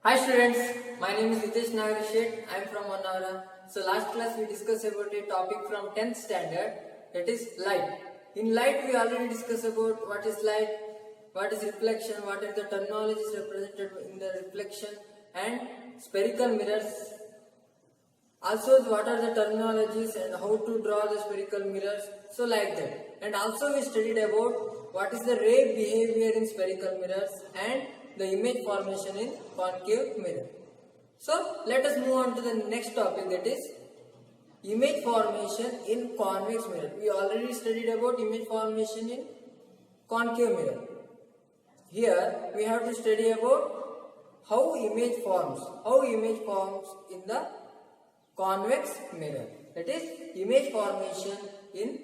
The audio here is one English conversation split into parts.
Hi students, my name is Ritesh Nagar Shet. I am from Manavara. So last class we discussed about a topic from 10th standard, that is light. In light we already discussed about what is light, what is reflection, what are the terminologies represented in the reflection, and spherical mirrors. Also what are the terminologies and how to draw the spherical mirrors, so like that. And also we studied about what is the ray behavior in spherical mirrors and the image formation in concave mirror. So let us move on to the next topic, that is image formation in convex mirror. We already studied about image formation in concave mirror. Here we have to study about how image forms in the convex mirror, that is image formation in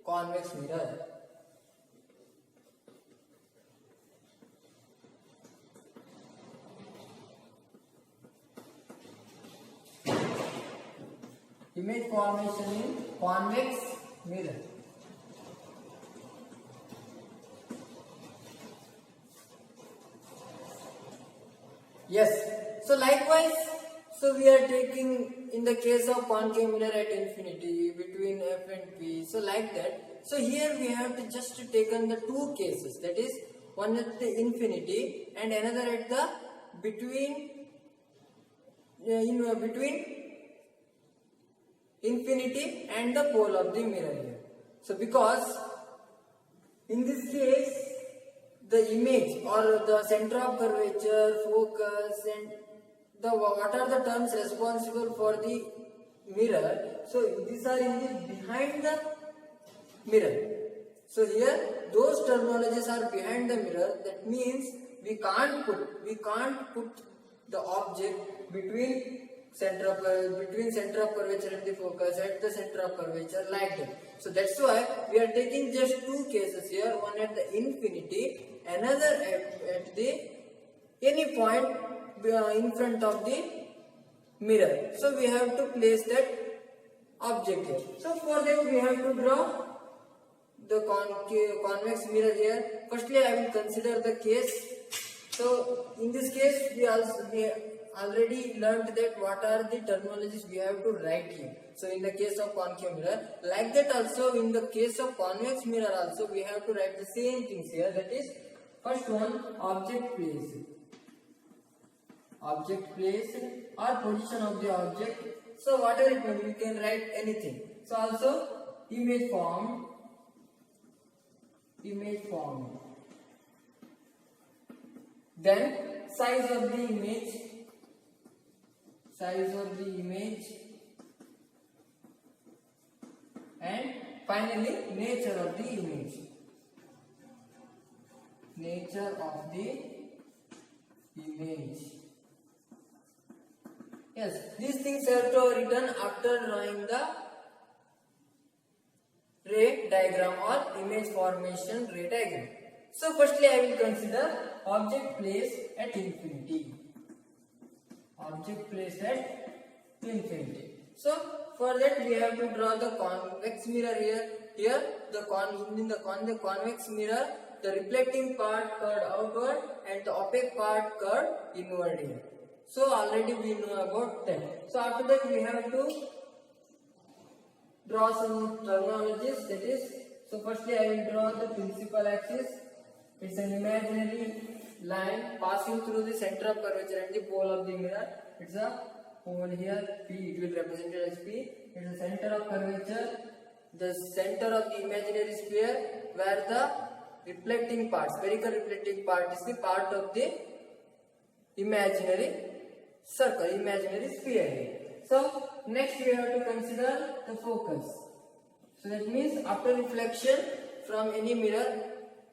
convex mirror. Image formation in convex mirror. Yes, so likewise, so we are taking in the case of concave mirror at infinity between f and p, so like that. So here we have to just taken the two cases, that is one at the infinity and another at the between infinity and the pole of the mirror here. So because in this case the image or the center of curvature, focus, and what are the terms responsible for the mirror, so these are in the behind the mirror. So here those terminologies are behind the mirror. That means we can't put the object between center of curvature and the focus at the center of curvature like that. So that's why we are taking just two cases here, one at the infinity, another at the any point in front of the mirror. So we have to place that object here. So for that we have to draw the convex mirror here. Firstly I will consider the case. So in this case we already learned that what are the terminologies we have to write here. So in the case of concave mirror, like that also in the case of convex mirror also we have to write the same things here. That is, first one, object place or position of the object. So whatever it may be, we can write anything. So also image form. Then size of the image, and finally nature of the image. Yes, these things have to be written after drawing the ray diagram or image formation ray diagram. So firstly I will consider object place at infinity. So for that we have to draw the convex mirror here. Here in the convex mirror, the reflecting part curved outward and the opaque part curved inward here. So already we know about that. So after that we have to draw some terminologies, that is, so firstly I will draw the principal axis. It's an imaginary line passing through the center of curvature and the pole of the mirror. It's a pole here, P, it will represent it as P. It's the center of curvature, the center of the imaginary sphere, where the reflecting part, spherical reflecting part, is the part of the imaginary circle, imaginary sphere. So next we have to consider the focus. So that means after reflection from any mirror,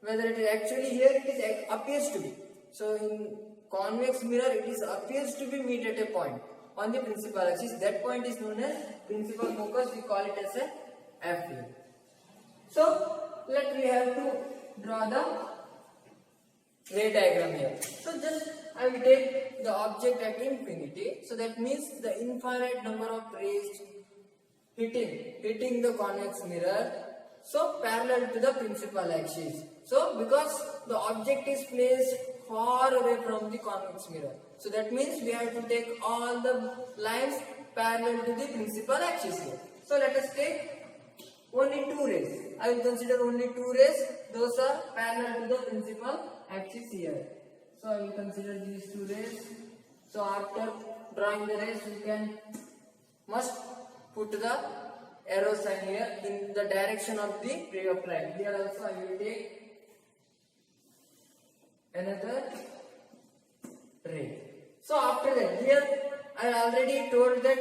whether it is actually here it appears to be. So in convex mirror it appears to be meet at a point on the principal axis. That point is known as principal focus. We call it as a F here. So we have to draw the ray diagram here. So just I will take the object at infinity. So that means the infinite number of rays hitting the convex mirror, so parallel to the principal axis. So because the object is placed far away from the convex mirror. So that means we have to take all the lines parallel to the principal axis here. So let us take only two rays. I will consider only two rays. Those are parallel to the principal axis here. So I will consider these two rays. So after drawing the rays, we must put the arrow sign here in the direction of the ray of light. Here also I will take another ray. So after that, here I already told that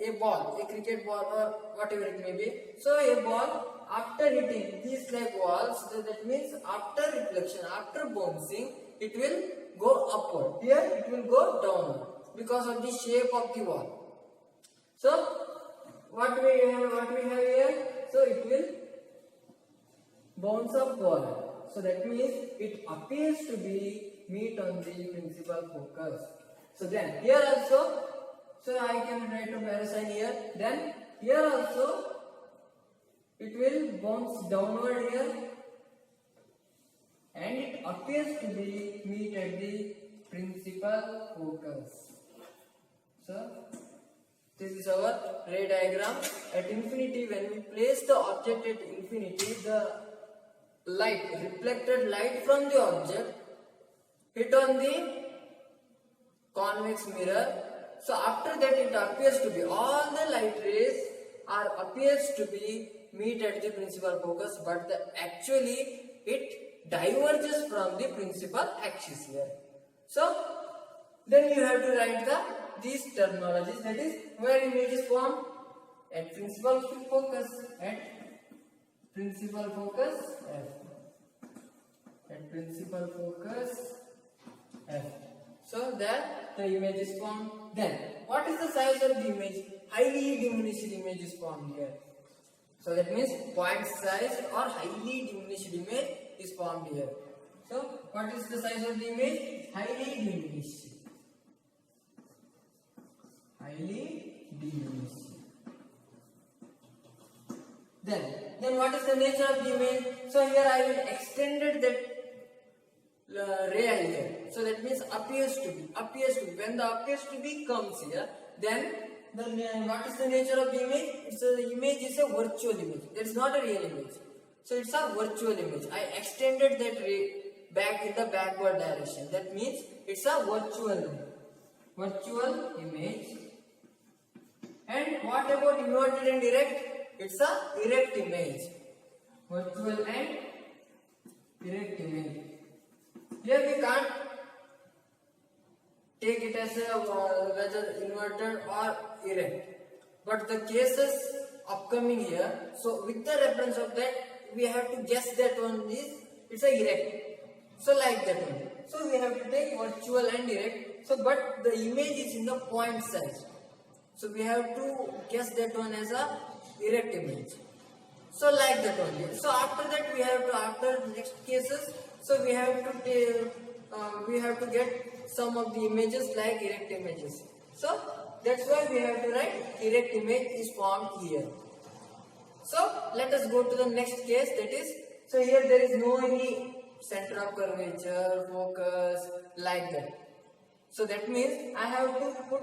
a ball, a cricket ball or whatever it may be. So a ball after hitting these like walls, that means after reflection, after bouncing, it will go upward. Here it will go downward because of the shape of the wall. So what we have here? So it will bounce upward. So that means it appears to be meet on the principal focus. So then here also, so I can write a arrow sign here. Then here also it will bounce downward here, and it appears to be meet at the principal focus. So this is our ray diagram. At infinity, when we place the object at infinity, the light, reflected light from the object hit on the convex mirror. So after that, it appears to be all the light rays appears to be meet at the principal focus, but actually it diverges from the principal axis here. So then you have to write these terminologies, that is where image is formed at principal focus, at principal focus F, at principal focus F. So that the image is formed. Then what is the size of the image? Highly diminished image is formed here. So that means point size or highly diminished image is formed here. So what is the size of the image? Highly diminished. Highly diminished. Then what is the nature of the image? So here I will extended that ray here. So that means appears to be. When the appears to be comes here, then what is the nature of the image? The image is a virtual image. That is not a real image. So it's a virtual image. I extended that ray back in the backward direction. That means it's a virtual image. And what about inverted and erect? It's a erect image. Virtual and erect image. Here we can't take it as a whether inverted or erect. But the cases upcoming here, so with the reference of that, we have to guess that one is it's a erect. So like that one. So we have to take virtual and erect. So but the image is in the point size. So we have to guess that one as a erect image. So like that only. So after that we have to, after the next cases, so we have to get some of the images like erect images. So that's why we have to write erect image is formed here. So let us go to the next case, that is, so here there is no any center of curvature, focus, like that. So that means I have to put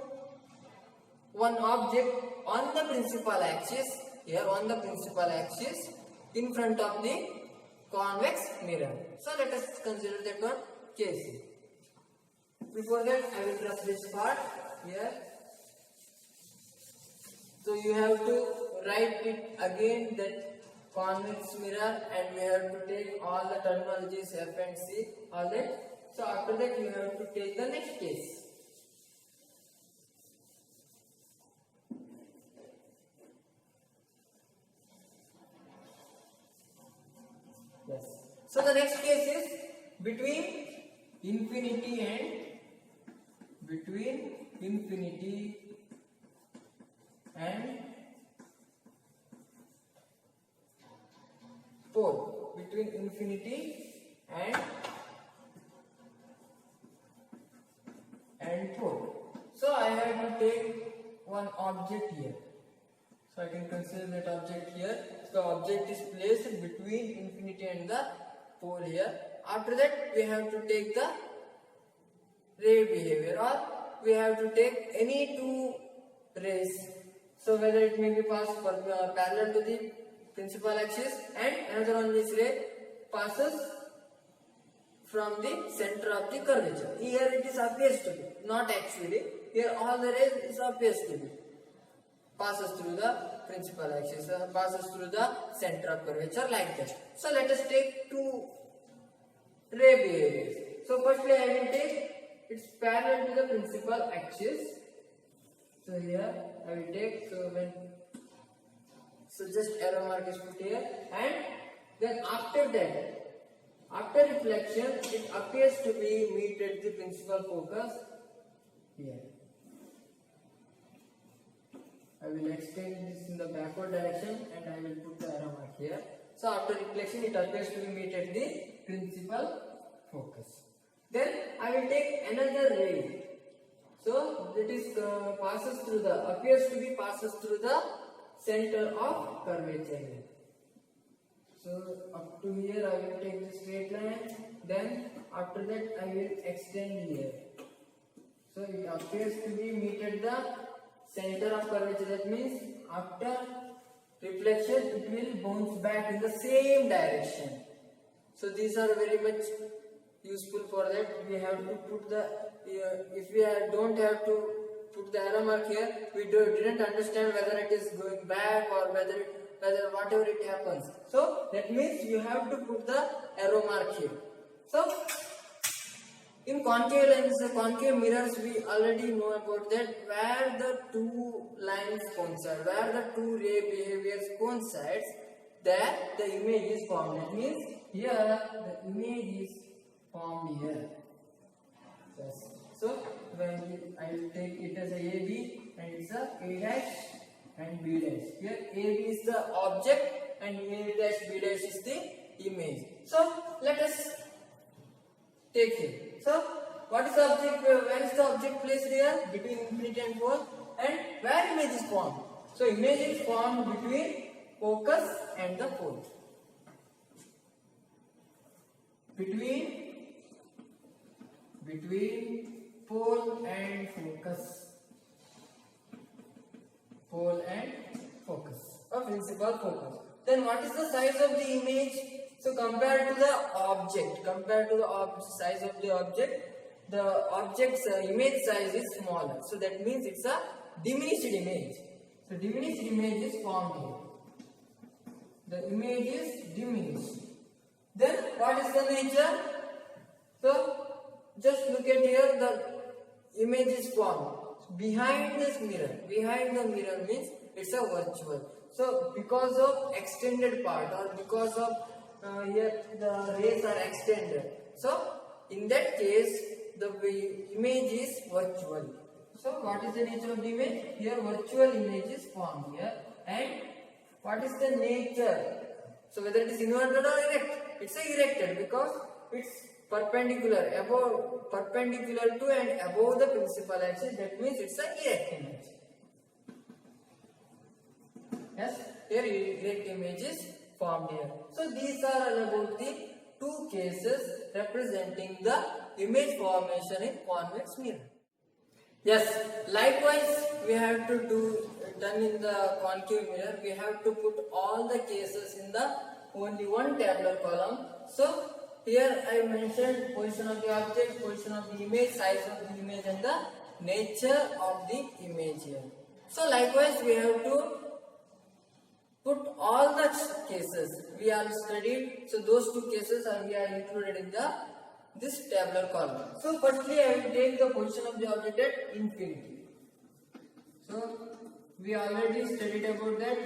one object on the principal axis, here on the principal axis, in front of the convex mirror. So let us consider that one case. Before that, I will draw this part here. So you have to write it again, that convex mirror, and we have to take all the terminologies F and C, all that. So after that, you have to take the next case. Yes. So the next case is between infinity and pole. Between infinity and pole. So I have to take one object here. So I can consider that object here. So the object is placed between infinity and the pole here. After that, we have to take the ray behavior, or we have to take any two rays. So whether it may be passed parallel to the principal axis, and another one, this ray passes from the center of the curvature. Here it is appears to be, not actually. Here all the rays is appears to be passes through the principal axis, passes through the center of curvature like that. So let us take two ray behaviors. So firstly I will take it's parallel to the principal axis. So here I will take, so just arrow mark is put here, and then after that, after reflection, it appears to be meet at the principal focus here. I will extend this in the backward direction and I will put the arrow mark here. So after reflection, it appears to be meet at the principal focus. Then I will take another ray. So that is passes through the, appears to be passes through the center of curvature. So up to here I will take the straight line, then after that I will extend here. So it appears to be meet at the center of curvature. That means after reflection it will bounce back in the same direction. So these are very much useful for that. We have to put the, if we don't have to put the arrow mark here, we didn't understand whether it is going back or whether whatever it happens. So that means you have to put the arrow mark here. So in concave lenses, concave mirrors, we already know about that, where the two lines coincide, where the two ray behaviors coincides, there the image is formed. That means here the image is formed here. Yes. So when I will take it as a AB and it's a A dash and B dash. Here AB is the object and A dash B dash is the image. So let us take it. So what is the object? Where is the object placed here? Between infinity and pole. And where image is formed? So image is formed between focus and the pole. Between pole and focus. Pole and focus, or principal focus. Then what is the size of the image? So compared to the object, size of the object's image size is smaller. So that means it's a diminished image. So diminished image is formed here. The image is diminished. Then what is the nature? So just look at here, the image is formed behind this mirror. Behind the mirror means it's a virtual. So because of extended part, or because of here the rays are extended. So in that case the image is virtual. So what is the nature of the image? Here virtual image is formed here. And what is the nature? So whether it is inverted or erect, it's a erected because it's perpendicular to and above the principal axis. That means it's a erect image. Yes, here erect image is formed here. So these are about the two cases representing the image formation in convex mirror. Yes, likewise we have to done in the concave mirror. We have to put all the cases in the only one tabular column. So here I mentioned position of the object, position of the image, size of the image, and the nature of the image here. So likewise we have to put all the cases we have studied. So those two cases are included in this tabular column. So firstly I will take the position of the object at infinity. So we already studied about that.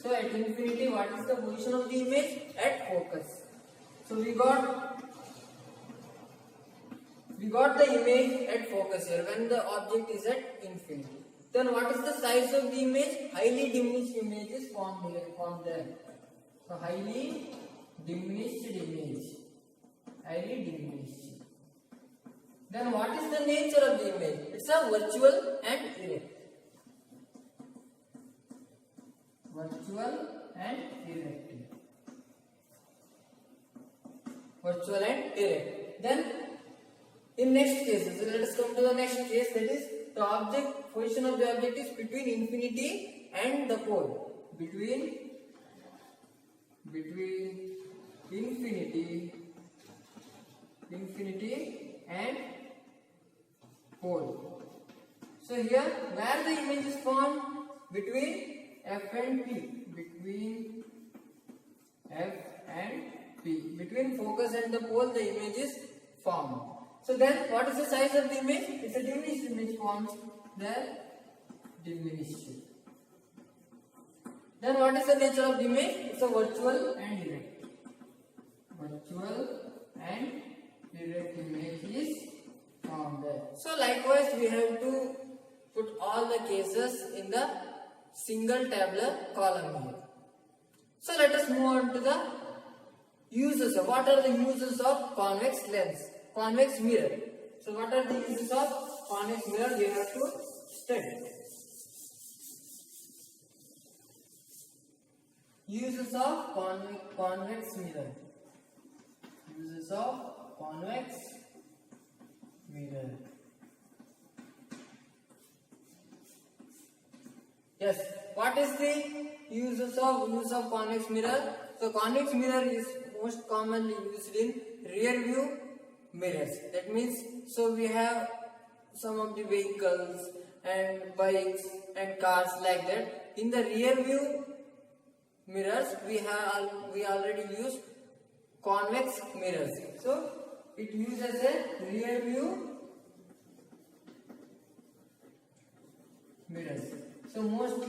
So at infinity, what is the position of the image? At focus. So we got the image at focus here when the object is at infinity. Then what is the size of the image? Highly diminished image is formed there. So highly diminished image. Highly diminished. Then what is the nature of the image? It's a virtual and erect. Virtual and erect. Virtual and erect. Then In next case, so let us come to the next case, that is the object position of the object is between infinity and the pole. Between infinity and pole. So here where the image is formed, between F and P, between F and P, between focus and the pole the image is formed. So then what is the size of the image? It's a diminished image formed. Then diminished. Then what is the nature of the image? It's a virtual and direct. Virtual and direct image is formed there. So likewise we have to put all the cases in the single tabular column here. So let us move on to the uses. What are the uses of convex lens? Convex mirror. So what are the uses of convex mirror? We have to study. Uses of convex mirror. Uses of convex mirror. Yes. What is the use of convex mirror? So convex mirror is most commonly used in rear view mirrors. That means, so we have some of the vehicles and bikes and cars like that. In the rear view mirrors, we already use convex mirrors. So it uses a rear view mirrors. So most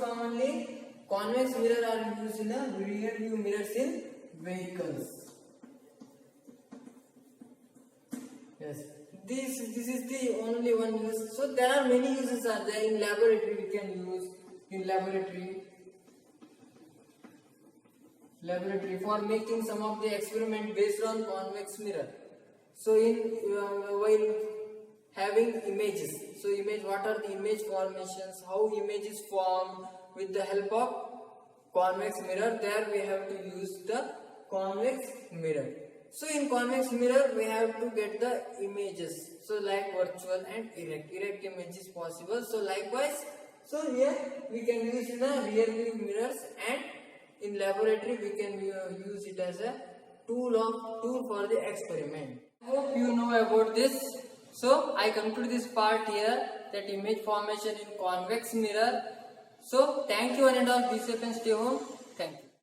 commonly convex mirror are used in the rear view mirrors in vehicles. Yes, this is the only one use. So there are many uses are there. In laboratory we can use, in laboratory for making some of the experiment based on convex mirror. So in while having images, so what are the image formations, how image is formed with the help of convex mirror, there we have to use the convex mirror. So in convex mirror we have to get the images, so like virtual and erect image is possible. So likewise, so here we can use in the rear view mirrors, and in laboratory we can use it as a tool for the experiment. I hope you know about this. So I conclude this part here, that image formation in convex mirror. So thank you, and all. Be safe and stay home.